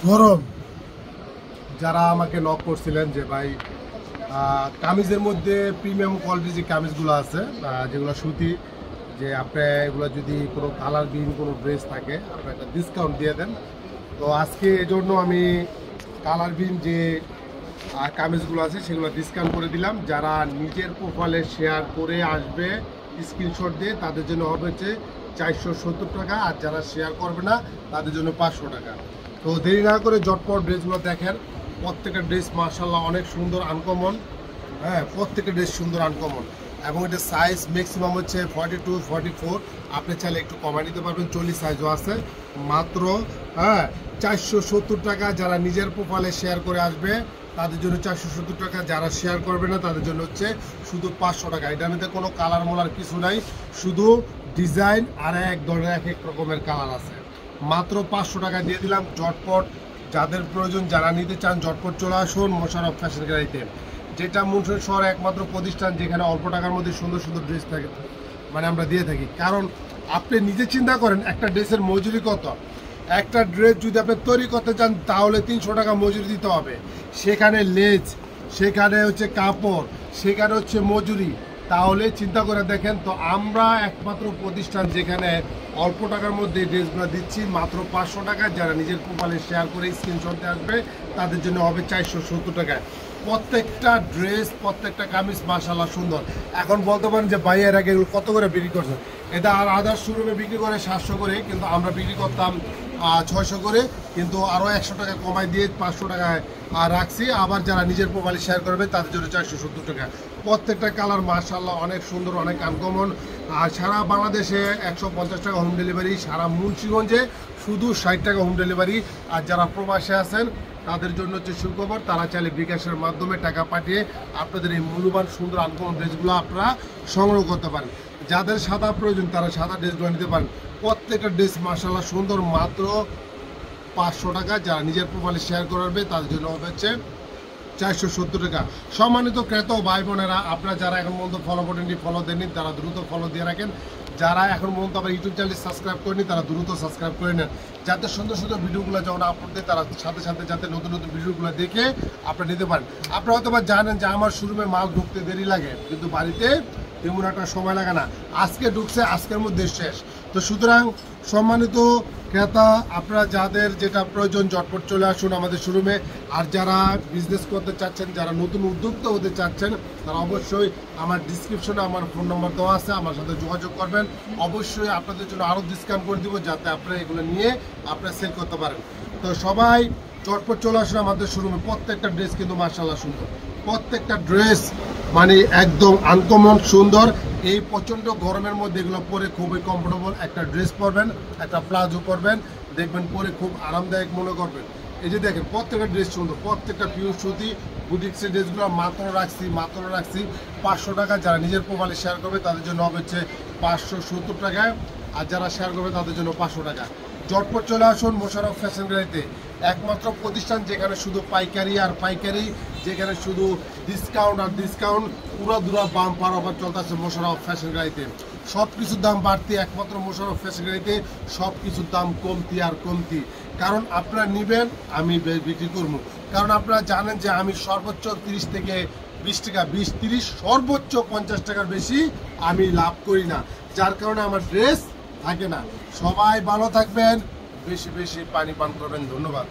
গরম যারা আমাকে নক করছিলেন যে ভাই কামিজের মধ্যে প্রিমিয়াম কোয়ালিটির যে কামিজগুলো আছে যেগুলো সুতি, যে আপনি এগুলো যদি কোনো কালার বিহীন কোনো ড্রেস থাকে আপনি একটা ডিসকাউন্ট দিয়ে দেন। তো আজকে এজন্য আমি কালারবিহীন যে কামিজগুলো আছে সেগুলো ডিসকাউন্ট করে দিলাম। যারা নিজের প্রোফাইলে শেয়ার করে আসবে স্ক্রিনশট দিয়ে তাদের জন্য হবে হচ্ছে 470 টাকা, আর যারা শেয়ার করবে না তাদের জন্য 500 টাকা। তো দেরি না করে জটপট ড্রেসগুলো দেখেন। প্রত্যেকটা ড্রেস মার্শাল্লাহ অনেক সুন্দর আনকমন। হ্যাঁ, প্রত্যেকটা ড্রেস সুন্দর আনকমন, এবং এটা সাইজ ম্যাক্সিমাম হচ্ছে 42 44। আপনি চাইলে একটু কমাই নিতে পারবেন, 40 সাইজও আছে। মাত্র 470 টাকা। যারা নিজের প্রোফাইলে শেয়ার করে আসবে তাদের জন্য 470 টাকা, যারা শেয়ার করবে না তাদের জন্য হচ্ছে শুধু 500 টাকা। এটার মধ্যে কোনো কালার মোলার কিছু নাই, শুধু ডিজাইন আর এক ধরনের এক এক রকমের কালার আছে। মাত্র 500 টাকা দিয়ে দিলাম। জটপট যাদের প্রয়োজন, যারা নিতে চান জটপট চলে আসুন মোশাররফ ফ্যাশন গ্যালারিতে, যেটা মুন্সিগঞ্জ শহরে একমাত্র প্রতিষ্ঠান যেখানে অল্প টাকার মধ্যে সুন্দর সুন্দর ড্রেস থাকে, মানে আমরা দিয়ে থাকি। কারণ আপনি নিজে চিন্তা করেন একটা ড্রেসের মজুরি কত। একটা ড্রেস যদি আপনি তৈরি করতে চান তাহলে 300 টাকা মজুরি দিতে হবে। সেখানে লেজ, সেখানে হচ্ছে কাপড়, সেখানে হচ্ছে মজুরি। তাহলে চিন্তা করে দেখেন। তো আমরা একমাত্র প্রতিষ্ঠান যেখানে অল্প টাকার মধ্যে ড্রেসগুলো দিচ্ছি মাত্র 500 টাকা। যারা নিজের প্রোফাইলে শেয়ার করে স্ক্রিনশটে আসবে তাদের জন্য হবে 470 টাকায়। প্রত্যেকটা ড্রেস, প্রত্যেকটা কামিজ মাশাআল্লাহ সুন্দর। এখন বলতে পারেন যে ভাই এর আগে কত করে বিক্রি করছে, এটা আর আদার্স শোরুমে বিক্রি করে 700 করে, কিন্তু আমরা বিক্রি করতাম 600 করে, কিন্তু আরও 100 টাকা কমাই দিয়ে 500 টাকায় রাখছি। আবার যারা নিজের প্রোফাইলে শেয়ার করবে তাদের জন্য 470 টাকা। প্রত্যেকটা কালার মাশাআল্লাহ অনেক সুন্দর, অনেক আনকমন। আর সারা বাংলাদেশে 150 টাকা হোম ডেলিভারি, সারা মুন্সিগঞ্জে শুধু 60 টাকা হোম ডেলিভারি। আর যারা প্রবাসে আছেন তাদের জন্য হচ্ছে সুখবর, তারা চাইলে বিকাশের মাধ্যমে টাকা পাঠিয়ে আপনাদের এই মূল্যবান সুন্দর আনকমন ড্রেসগুলো আপনারা সংগ্রহ করতে পারেন। যাদের সাদা প্রয়োজন তারা সাদা ড্রেসগুলো নিতে পারেন। প্রত্যেকটা ড্রেস মাশাআল্লাহ সুন্দর। মাত্র 500 টাকা। যারা নিজের প্রোফাইলে শেয়ার করবে তাদের জন্য হচ্ছে 470 টাকা। সম্মানিত ক্রেতা ও ভাই বোনেরা, আপনারা যারা এখন পর্যন্ত ফলো বাটনটি ফলো দেননি তারা দ্রুত ফলো দিয়ে রাখেন। যারা এখন পর্যন্ত আবার ইউটিউব চ্যানেলটি সাবস্ক্রাইব করেনি তারা দ্রুত সাবস্ক্রাইব করে নেন, যাতে সুন্দর সুন্দর ভিডিওগুলো যখন আপলোড দেয় তারা সাথে সাথে যাতে নতুন নতুন ভিডিওগুলো দেখে আপনারা নিতে পারেন। আপনারা হয়তো বা জানেন যে আমার শোরুমে মাল ঢুকতে দেরি লাগে, কিন্তু বাড়িতে তেমন একটা সময় লাগে না। আজকে ঢুকছে, আজকের মধ্যে শেষ। তো সুতরাং সম্মানিত ক্রেতা, আপনারা যাদের যেটা প্রয়োজন ঝটপট চলে আসুন আমাদের শোরুমে। আর যারা বিজনেস করতে চাচ্ছেন, যারা নতুন উদ্যোক্তা হতে চাচ্ছেন, তারা অবশ্যই আমার ডিসক্রিপশনে আমার ফোন নাম্বার দেওয়া আছে, আমার সাথে যোগাযোগ করবেন। অবশ্যই আপনাদের জন্য আরও ডিসকাউন্ট করে দিব, যাতে আপনারা এগুলো নিয়ে আপনারা সেল করতে পারেন। তো সবাই ঝটপট চলে আসুন আমাদের শোরুমে। প্রত্যেকটা ড্রেস কিন্তু মাশাআল্লাহ সুন্দর, প্রত্যেকটা ড্রেস মানে একদম আনকমন সুন্দর। এই প্রচণ্ড গরমের মধ্যে এগুলো পরে খুবই কমফোর্টেবল। একটা ড্রেস পরবেন, একটা প্লাজো পরবেন, দেখবেন পরে খুব আরামদায়ক মনে করবেন। এই যে দেখেন প্রত্যেকটা ড্রেস সুন্দর, প্রত্যেকটা পিওর সুতি বুটিক্সের ড্রেসগুলো মাত্র রাখছি 500 টাকা। যারা নিজের প্রোফাইলে শেয়ার করবে তাদের জন্য হবে হচ্ছে 570 টাকায়, আর যারা শেয়ার করবে তাদের জন্য 500 টাকা। ঝটপট চলে আসুন মোশাররফ ফ্যাশন গ্যালারিতে, একমাত্র প্রতিষ্ঠান যেখানে শুধু পাইকারি আর পাইকারি, যেখানে শুধু ডিসকাউন্ট আর ডিসকাউন্ট। পুরো দুরা বাম পার অফার চলতেছে মোশাররফ ফ্যাশন গ্যালারিতে। সব কিছুর দাম বাড়তি, একমাত্র মোশাররফ ফ্যাশন গ্যালারিতে সব কিছুর দাম কমতি আর কমতি। কারণ আপনারা নেবেন, আমি বিক্রি করবো। কারণ আপনারা জানেন যে আমি সর্বোচ্চ 30 থেকে 20 টাকা, 20-30, সর্বোচ্চ 50 টাকার বেশি আমি লাভ করি না, যার কারণে আমার ড্রেস থাকে না। সবাই ভালো থাকবেন, বেশি বেশি পানি পান করবেন। ধন্যবাদ।